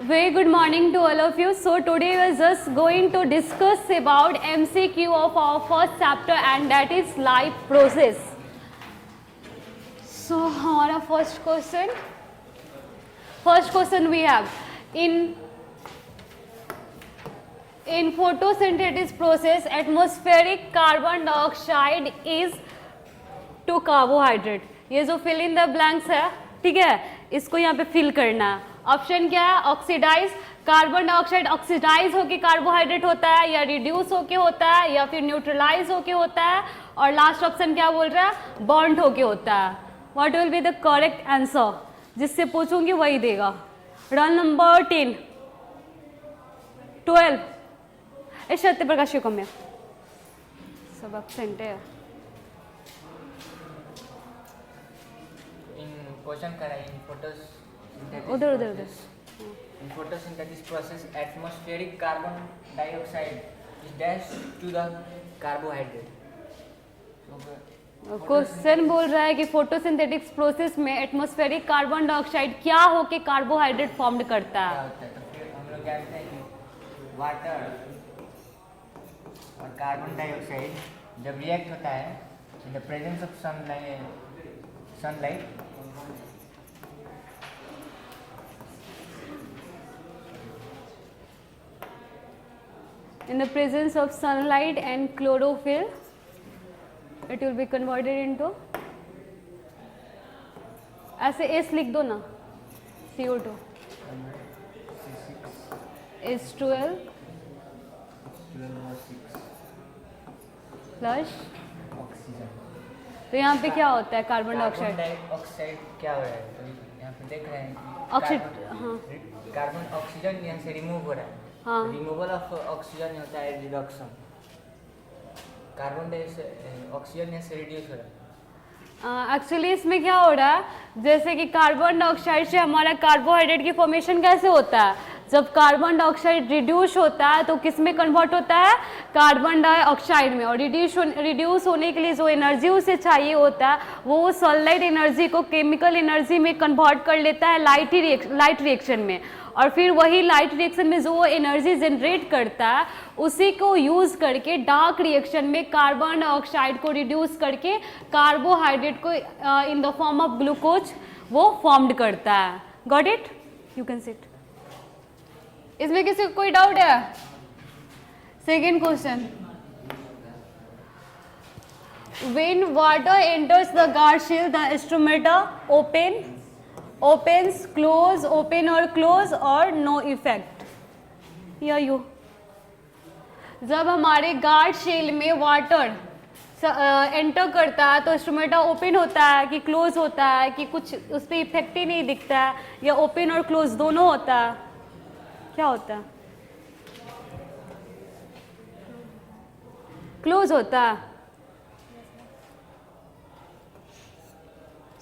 Very good morning to all of you. So today we are just going to discuss about MCQ of our first chapter, and that is life process. So हमारा first question we have in photosynthesis process, atmospheric carbon dioxide is to carbohydrate. ये जो fill in the blanks है, ठीक है, इसको यहाँ पे fill करना है. ऑप्शन क्या है? ऑक्सीडाइज. कार्बन डाइऑक्साइड ऑक्सीडाइज होके कार्बोहाइड्रेट होता है, या रिड्यूस होके होता है, या फिर न्यूट्रलाइज होके होता है, और लास्ट ऑप्शन क्या बोल रहा है? बॉन्ड होके होता है. What will be the correct answer? जिससे पूछूंगी वही देगा. रोल नंबर 10 12 इस सत्य प्रकाश को कम है, सब एब्सेंट है. इन क्वेश्चन करा इन फोटोस उधर in photosynthesis process atmospheric carbon dioxide is dashed to the carbohydrate. Question बोल रहा है कि फोटोसिंथेटिक्स प्रोसेस में एटमॉस्फेरिक कार्बन डाइऑक्साइड क्या होके कार्बोहाइड्रेट फॉर्म करता है. तो फिर हम लोग जानते हैं कि वाटर और कार्बन डाइऑक्साइड जब रिएक्ट होता है in the presence of sunlight in the presence of sunlight and chlorophyll, it will be converted into, ऐसे S लिख दो ना, CO2 H12 प्लस. तो यहाँ पे क्या होता है? कार्बन डाइऑक्साइड क्या हो रहा है? तो यहाँ पे देख रहे हैं कि ऑक्सीजन, हाँ, कार्बन ऑक्सीजन यहाँ से रिमूव हो रहा है. हाँ, रिमूवल ऑफ ऑक्सीजन होता है रिडक्शन. कार्बन डाइऑक्साइड ऑक्सीजन यहाँ से रिड्यूस हो रहा है. एक्चुअली इसमें क्या हो रहा है, जैसे कि कार्बन डाइऑक्साइड से हमारा कार्बोहाइड्रेट की फॉर्मेशन कैसे होता है? जब कार्बन डाइऑक्साइड रिड्यूस होता है तो किस में कन्वर्ट होता है? कार्बन डाइऑक्साइड में. और रिड्यूस होने के लिए जो एनर्जी उसे चाहिए होता है वो सनलाइट एनर्जी को केमिकल एनर्जी में कन्वर्ट कर लेता है लाइट रिएक्शन में. और फिर वही लाइट रिएक्शन में जो वो एनर्जी जनरेट करता है उसी को यूज़ करके डार्क रिएक्शन में कार्बन डाइऑक्साइड को रिड्यूस करके कार्बोहाइड्रेट को in the form of glucose वो फॉर्म्ड करता है. Got it? You can sit. इसमें किसी को कोई डाउट है? Second question. When water enters the guard cell the stomata opens, close, open or close और no effect. या यू, जब हमारे गार्ड शेल में वाटर एंटर करता है तो स्टोमेटा ओपन होता है कि क्लोज होता है, कि कुछ उस पर इफेक्ट ही नहीं दिखता है, या ओपन और क्लोज दोनों होता है? क्या होता है? क्लोज होता है.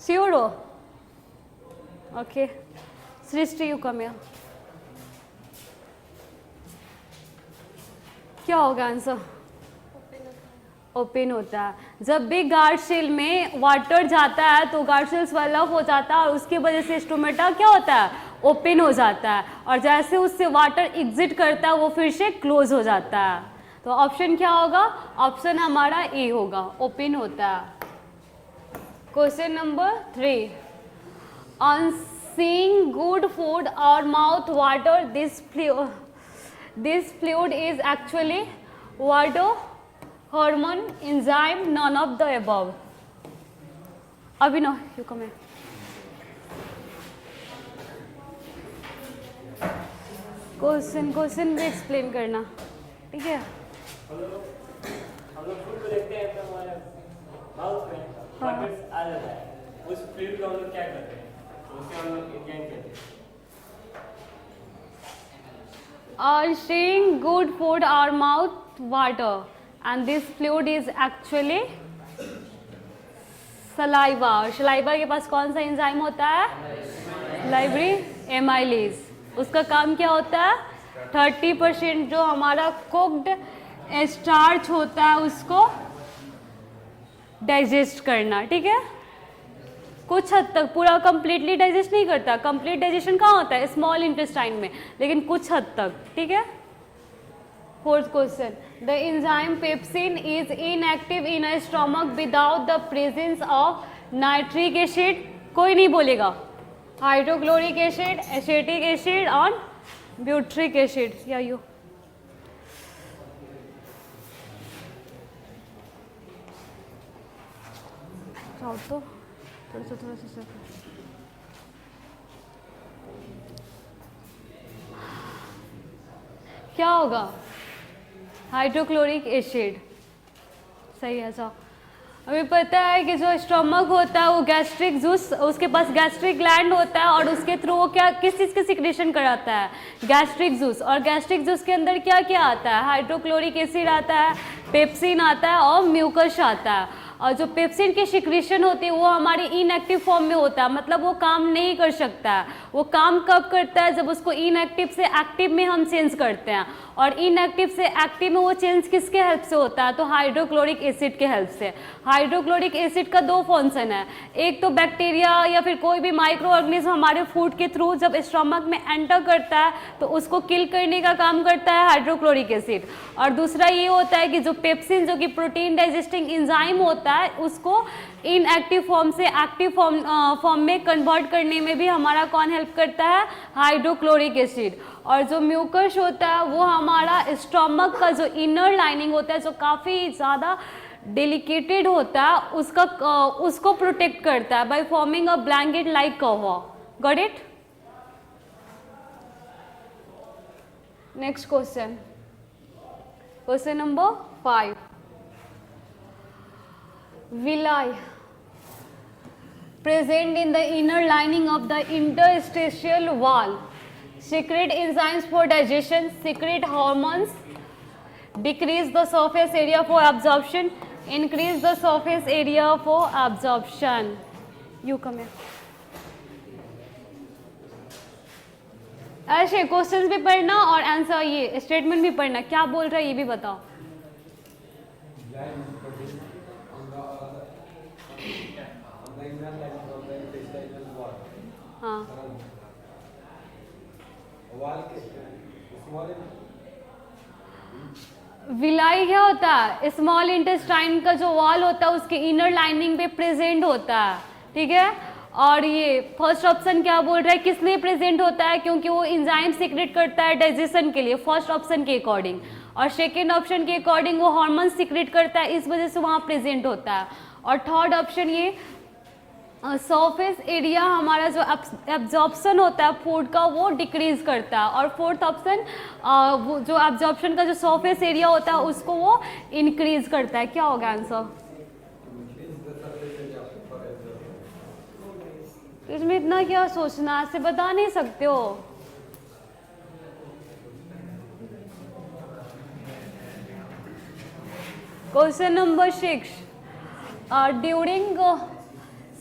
श्योर हो? ओके. Srishti you come. क्या होगा आंसर? ओपन होता है. जब भी गार्ड शेल में वाटर जाता है तो गार्ड शेल स्वेल अप हो जाता है और उसकी वजह से स्टोमेटा क्या होता है? ओपन हो जाता है. और जैसे उससे वाटर एग्जिट करता है वो फिर से क्लोज हो जाता है. तो ऑप्शन क्या होगा? ऑप्शन हमारा ए होगा, ओपन होता है. Question number 3. On seeing good food or mouth water, this fluid is actually water, hormone, enzyme, none of the above. Abhinav, you come here. Question भी एक्सप्लेन करना, ठीक है? हम लोग फूड को देखते हैं तो हमारे माउथ में वाटर आ जाता है. उस फ्लूइड को हम लोग क्या करते हैं? उससे हम लोग इंजेक्ट करते हैं. Seeing good food or mouth water, and this fluid is actually saliva. और saliva के पास कौन सा एंजाइम होता है? Library amylase. उसका काम क्या होता है? 30% जो हमारा कुक्ड स्टार्च होता है उसको डाइजेस्ट करना, ठीक है? कुछ हद तक, पूरा कंप्लीटली डाइजेस्ट नहीं करता। कंप्लीट डाइजेशन कहाँ होता है? स्मॉल इंटेस्टाइन में, लेकिन कुछ हद तक, ठीक है। Fourth question, the enzyme pepsin is inactive in a stomach without the presence of nitric acid. कोई नहीं बोलेगा। हाइड्रोक्लोरिक एसिड, एसिटिक एसिड और ब्यूट्रिक एसिड। या यू तो थोड़ा सा क्या होगा? Hydrochloric acid. सही है। जाओ, हमें पता है कि जो स्टमक होता है वो गैस्ट्रिक जूस, उसके पास गैस्ट्रिक ग्लैंड होता है और उसके थ्रू वो क्या, किस चीज़ की सिक्रेशन कराता है? Gastric juice. और गैस्ट्रिक जूस के अंदर क्या क्या आता है? हाइड्रोक्लोरिक एसिड आता है, पेप्सिन आता है और म्यूकस आता है। और जो पेप्सिन की सिक्रेशन होती है वो हमारी इनएक्टिव फॉर्म में होता है, मतलब वो काम नहीं कर सकता है। वो काम कब करता है? जब उसको इनएक्टिव से एक्टिव में हम चेंज करते हैं। और इनएक्टिव से एक्टिव में वो चेंज किसके हेल्प से होता है? तो हाइड्रोक्लोरिक एसिड के हेल्प से। हाइड्रोक्लोरिक एसिड का दो फंक्शन है, एक तो बैक्टीरिया या फिर कोई भी माइक्रो ऑर्गेनिज्म हमारे फूड के थ्रू जब स्टमक में एंटर करता है तो उसको किल करने का काम करता है हाइड्रोक्लोरिक एसिड। और दूसरा ये होता है कि जो पेप्सिन, जो कि प्रोटीन डाइजेस्टिंग एंजाइम होता है, उसको इनएक्टिव फॉर्म से एक्टिव फॉर्म में कन्वर्ट करने में भी हमारा कौन हेल्प करता है? Hydrochloric acid. और जो म्यूकस होता है वो हमारा स्टमक का जो इनर लाइनिंग होता है, जो काफ़ी ज़्यादा डेलिकेटेड होता है, उसको प्रोटेक्ट करता है by forming a blanket like cover. Got it? Next question, question number 5। villi present in the inner lining of the interstitial wall secrete enzymes for digestion, secrete hormones, decrease the surface area for absorption, increase the surface area for absorption. You come here. ऐसे questions भी पढ़ना और answer, ये statement भी पढ़ना। क्या बोल रहा है ये भी बताओ। हाँ, विलाई क्या होता है? स्मॉल इंटेस्टाइन का जो वॉल होता है उसके इनर लाइनिंग पे प्रेजेंट होता है, ठीक है। और ये फर्स्ट ऑप्शन क्या बोल रहा है, किस लिए प्रेजेंट होता है? क्योंकि वो एंजाइम सीक्रेट करता है डाइजेशन के लिए, फर्स्ट ऑप्शन के अकॉर्डिंग। और सेकेंड ऑप्शन के अकॉर्डिंग वो हार्मोन सीक्रेट करता है, इस वजह से वहाँ प्रेजेंट होता है। और थर्ड ऑप्शन ये सरफेस एरिया हमारा जो एब्जॉर्प्शन होता है फूड का वो डिक्रीज करता है। और फोर्थ ऑप्शन वो जो एब्जॉर्प्शन का जो सरफेस एरिया होता है उसको वो इंक्रीज करता है। क्या होगा आंसर? इसमें इतना क्या सोचना, ऐसे बता नहीं सकते हो। Question number 6, during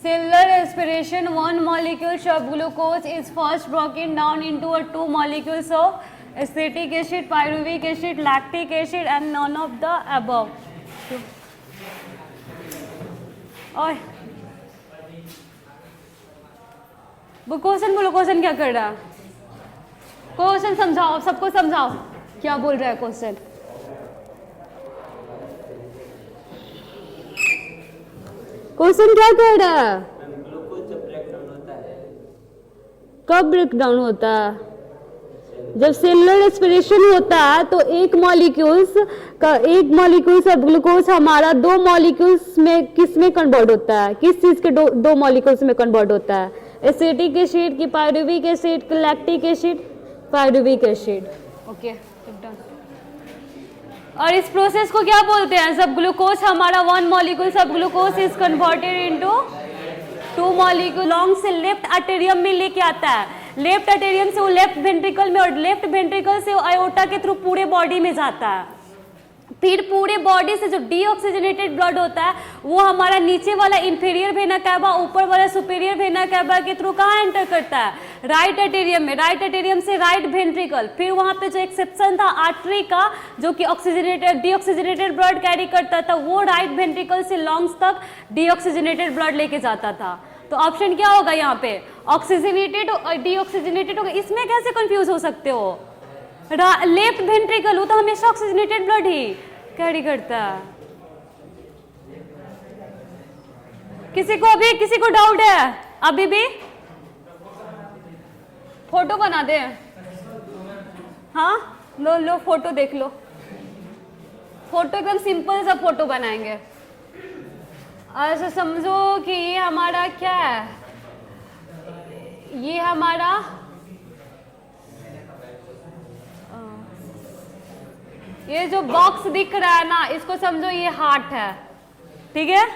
cellular respiration, one molecule of glucose is first broken down into a 2 molecules of acetic acid, pyruvic acid, lactic acid, and none of the above. और वो क्वेश्चन बोलो, क्वेश्चन क्या कर रहा है? क्वेश्चन समझाओ, सबको समझाओ क्या बोल रहा है क्वेश्चन। क्वेश्चन क्या कह रहा है? ग्लूकोज जब ब्रेकडाउन होता है, कब ब्रेकडाउन होता है? जब सेलुलर रेस्पिरेशन होता है तो एक मॉलिक्यूल्स ऑफ ग्लूकोज हमारा 2 मॉलिक्यूल्स में किस में कन्वर्ट होता है? किस चीज के 2 मॉलिक्यूल्स में कन्वर्ट होता है? एसिटिक एसिड की pyruvic acid, lactic acid, pyruvic acid. Okay, done. और इस प्रोसेस को क्या बोलते हैं? जब ग्लूकोज हमारा 1 molecule of glucose is converted into 2 molecule long से लेफ्ट आर्टेरियम में लेके आता है, लेफ्ट आर्टेरियम से वो लेफ्ट वेंट्रिकल में, और लेफ्ट वेंट्रिकल से वो आयोटा के थ्रू पूरे बॉडी में जाता है। फिर पूरे बॉडी से जो डीऑक्सीजनेटेड ब्लड होता है वो हमारा नीचे वाला इंफीरियर वेना कैवा, ऊपर वाला सुपीरियर वेना कैवा के थ्रू कहाँ एंटर करता है? राइट आर्टेरियम में। राइट आर्टेरियम से राइट वेंट्रिकल। फिर वहाँ पे जो एक्सेप्शन था आर्टरी का, जो कि डीऑक्सीजनेटेड ब्लड कैरी करता था, वो राइट वेंट्रिकल से लंग्स तक डीऑक्सीजनेटेड ब्लड लेके जाता था। तो तो ऑप्शन क्या होगा यहाँ पे, ऑक्सीजनेटेड डीऑक्सीजनेटेड होगा। इसमें कैसे कंफ्यूज हो सकते हो, लेफ्ट वेंट्रिकल वो तो हमेशा ऑक्सीजनेटेड ब्लड ही कैरी करता है। किसी को डाउट है अभी भी? फोटो बना दे, हाँ लो फोटो देख लो, फोटो एकदम सिंपल सा फोटो बनाएंगे। ऐसा समझो कि ये हमारा क्या है, ये हमारा ये जो बॉक्स दिख रहा है ना, इसको समझो ये हार्ट है, ठीक है।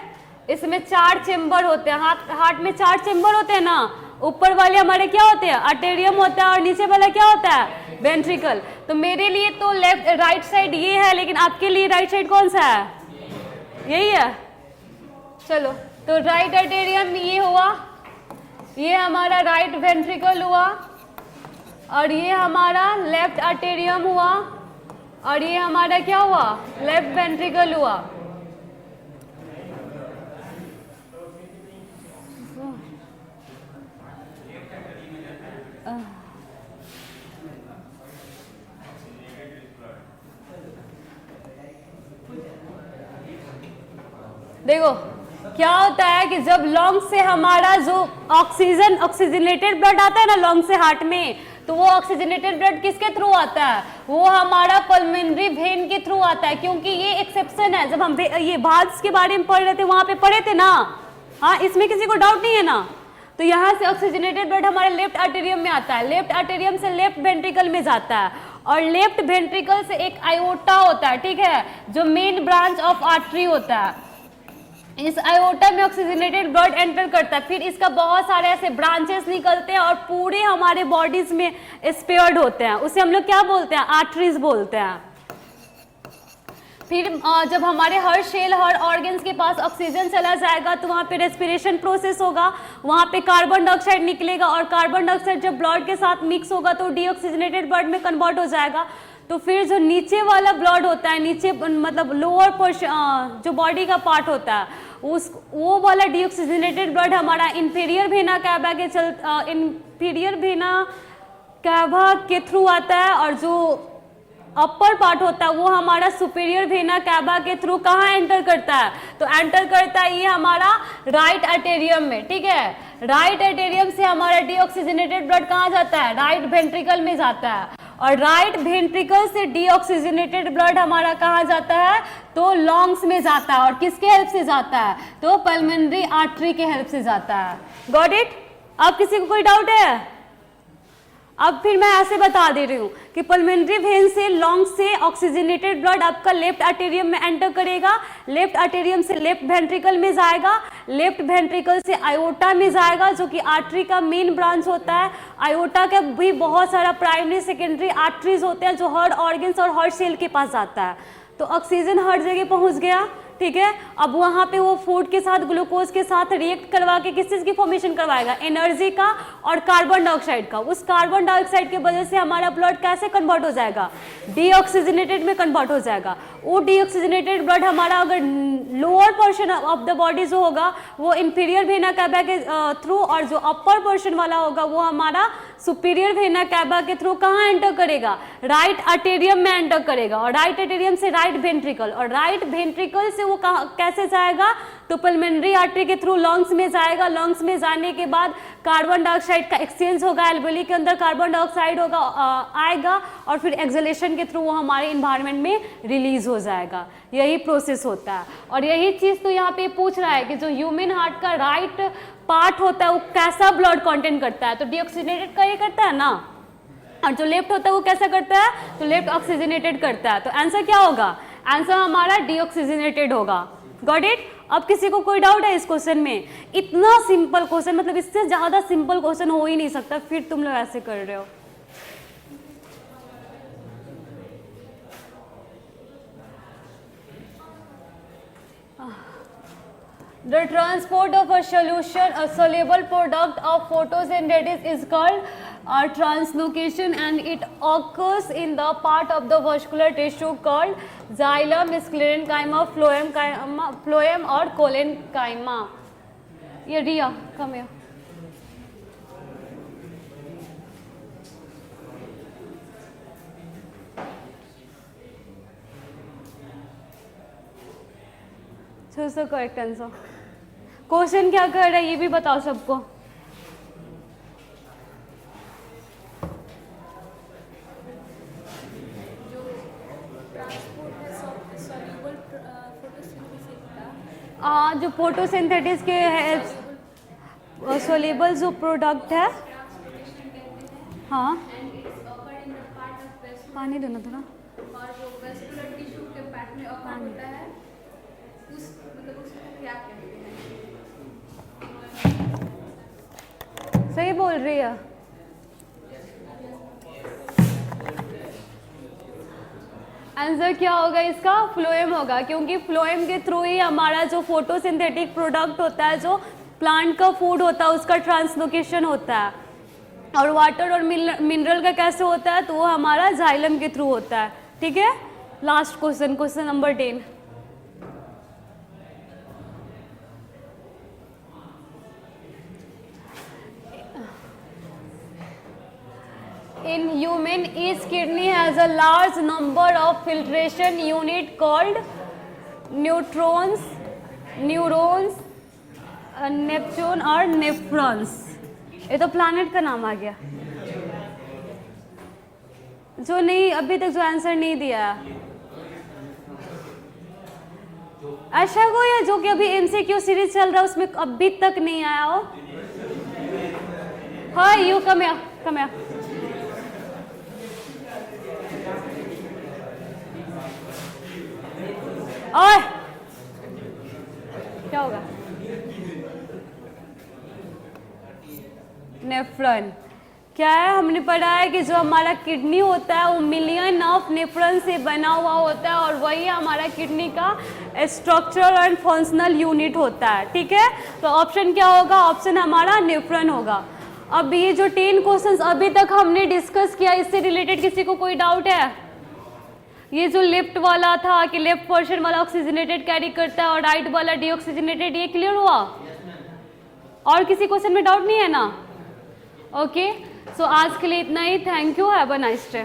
इसमें 4 चेम्बर होते हैं, हार्ट में 4 चेम्बर होते हैं ना। ऊपर वाले हमारे क्या होते हैं, आर्टेरियम होता है, और नीचे वाला क्या होता है, वेंट्रिकल। तो मेरे लिए तो लेफ्ट राइट साइड ये है, लेकिन आपके लिए राइट साइड कौन सा है, यही है। चलो, तो राइट आर्टेरियम ये हुआ, ये हमारा राइट वेंट्रिकल हुआ, और ये हमारा लेफ्ट आर्टेरियम हुआ, और ये हमारा क्या हुआ, लेफ्ट वेंट्रिकल हुआ। देखो क्या होता है कि जब लंग से हमारा जो ऑक्सीजनेटेड ब्लड आता है ना लंग से हार्ट में, तो वो ऑक्सीजनेटेड ब्लड किसके थ्रू आता है, वो हमारा पल्मोनरी वेन के थ्रू आता है। क्योंकि ये एक्सेप्शन है, जब हम ये वाल्व्स के बारे में पढ़ रहे थे वहां पे पढ़े थे ना, हाँ इसमें किसी को डाउट नहीं है ना। तो यहाँ से ऑक्सीजनेटेड ब्लड हमारे लेफ्ट आर्टेरियम में आता है, लेफ्ट आर्टेरियम से लेफ्ट वेंट्रिकल में जाता है, और लेफ्ट वेंट्रिकल से एक आयोटा होता है, ठीक है, जो मेन ब्रांच ऑफ आर्टरी होता है। इस आयोटा में ऑक्सीजनेटेड ब्लड एंटर करता है, फिर इसका बहुत सारे ऐसे ब्रांचेस निकलते हैं और पूरे हमारे बॉडीज में स्पेयर्ड होते हैं, उसे हम लोग क्या बोलते हैं, आर्टरीज बोलते हैं। फिर जब हमारे हर सेल हर ऑर्गन्स के पास ऑक्सीजन चला जाएगा तो वहाँ पे रेस्पिरेशन प्रोसेस होगा, वहाँ पे कार्बन डाइऑक्साइड निकलेगा, और कार्बन डाइऑक्साइड जब ब्लड के साथ मिक्स होगा तो डीऑक्सीजनेटेड ब्लड में कन्वर्ट हो जाएगा। तो फिर जो नीचे वाला ब्लड होता है, नीचे मतलब लोअर पोर्शन जो बॉडी का पार्ट होता है, वो वाला डीऑक्सीजनेटेड ब्लड हमारा इंफीरियर वेना कैवा के इंफीरियर वेना कैवा के थ्रू आता है, और जो अपर पार्ट होता है वो हमारा सुपीरियर वेना कैवा के थ्रू कहाँ एंटर करता है, तो एंटर करता है ये हमारा राइट आर्टेरियम में, ठीक है। राइट आर्टेरियम से हमारा डीऑक्सीजनेटेड ब्लड कहाँ जाता है, राइट वेंट्रिकल में जाता है, और राइट वेंट्रिकल से डीऑक्सीजनेटेड ब्लड हमारा कहाँ जाता है, तो लंग्स में जाता है, और किसके हेल्प से जाता है, तो पल्मोनरी आर्टरी के हेल्प से जाता है। Got it? अब किसी को कोई डाउट है? अब फिर मैं ऐसे बता दे रही हूँ कि पल्मोनरी वेन से लंग से ऑक्सीजनेटेड ब्लड आपका लेफ्ट आर्टेरियम में एंटर करेगा, लेफ्ट आर्टेरियम से लेफ्ट वेंट्रिकल में जाएगा, लेफ्ट वेंट्रिकल से आयोटा में जाएगा जो कि आर्टरी का मेन ब्रांच होता है। आयोटा का भी बहुत सारा प्राइमरी सेकेंडरी आर्टरीज होते हैं जो हर ऑर्गन्स और हर सेल के पास जाता है। तो ऑक्सीजन हर जगह पहुँच गया, ठीक है। अब वहाँ पे वो फूड के साथ ग्लूकोज के साथ रिएक्ट करवा के किस चीज़ की फॉर्मेशन करवाएगा, एनर्जी का और कार्बन डाइऑक्साइड का। उस कार्बन डाइऑक्साइड की वजह से हमारा ब्लड कैसे कन्वर्ट हो जाएगा, डीऑक्सीजनेटेड में कन्वर्ट हो जाएगा। वो डीऑक्सीजनेटेड ब्लड हमारा अगर lower portion of the body जो होगा वो इंफीरियर वेना कैवा के थ्रू, और जो अपर पोर्शन वाला होगा वो हमारा सुपीरियर वेना कैवा के थ्रू कहाँ एंटर करेगा, राइट आर्टेरियम में एंटर करेगा, और राइट आर्टेरियम से राइट वेंट्रिकल, और राइट वेंट्रिकल से वो कैसे जाएगा, तो पल्मोनरी आर्टरी के थ्रू लंग्स में जाएगा। लंग्स में जाने के बाद कार्बन डाइऑक्साइड का एक्सचेंज होगा, एल्वेली के अंदर कार्बन डाइऑक्साइड होगा आएगा, और फिर एक्सहेलेशन के थ्रू वो हमारे इन्वायरमेंट में रिलीज हो जाएगा। यही प्रोसेस होता है, और यही चीज़ तो यहाँ पे पूछ रहा है कि जो ह्यूमन हार्ट का राइट पार्ट होता है वो कैसा ब्लड कंटेंट करता है, तो डीऑक्सीजनेटेड का ये करता है ना, और जो लेफ्ट होता है वो कैसा करता है, तो लेफ्ट ऑक्सीजनेटेड करता है। तो आंसर क्या होगा, आंसर हमारा डीऑक्सीजनेटेड होगा। Got it? अब किसी को कोई डाउट है इस क्वेश्चन में? इतना सिंपल क्वेश्चन, मतलब इससे ज्यादा सिंपल क्वेश्चन हो ही नहीं सकता, फिर तुम लोग ऐसे कर रहे हो। The transport of a solution, a soluble product of photosynthesis is called translocation, and it occurs in the part of the vascular tissue called xylem, sclerenchyma, phloem और collenchyma. ये Riya come here. Choose the correct answer. Question क्या कर रहा है ये भी बताओ सबको। हाँ, जो फोटोसिंथेसिस के है सोल्यूबल जो प्रोडक्ट है, हाँ पानी देना थोड़ा। और जो वेस्कुलर टिश्यू के पैट में ऑकर होता है उस मतलब उसको क्या कहते हैं? सही बोल रही है। आंसर क्या होगा इसका? फ्लोएम होगा, क्योंकि फ्लोएम के थ्रू ही हमारा जो फोटोसिंथेटिक प्रोडक्ट होता है, जो प्लांट का फूड होता है, उसका ट्रांसलोकेशन होता है। और वाटर और मिनरल का कैसे होता है? तो वो हमारा जाइलम के थ्रू होता है। ठीक है, last question, question number 10। In human, each kidney has a large number of filtration unit called neutrons, neurons, Neptune और नेफ्रॉन्स। ये तो प्लैनेट का नाम आ गया। जो नहीं अभी तक जो आंसर नहीं दिया ऐसा कोई है जो कि अभी एमसीक्यू सीरीज चल रहा है उसमें अभी तक नहीं आया हो? हाँ, you come here, come here. ओए क्या होगा? नेफ्रॉन क्या है? हमने पढ़ा है कि जो हमारा किडनी होता है वो मिलियन ऑफ नेफ्रॉन से बना हुआ होता है और वही हमारा किडनी का स्ट्रक्चरल एंड फंक्शनल यूनिट होता है। ठीक है, तो ऑप्शन क्या होगा? ऑप्शन हमारा नेफ्रॉन होगा। अब ये जो 10 क्वेश्चंस अभी तक हमने डिस्कस किया, इससे रिलेटेड किसी को कोई डाउट है? ये जो लेफ्ट वाला था कि लेफ्ट पोर्शन वाला ऑक्सीजनेटेड कैरी करता है और राइट वाला डीऑक्सीजनेटेड, ये क्लियर हुआ? और किसी क्वेश्चन में डाउट नहीं है ना? ओके, सो आज के लिए इतना ही। Thank you, have a nice day.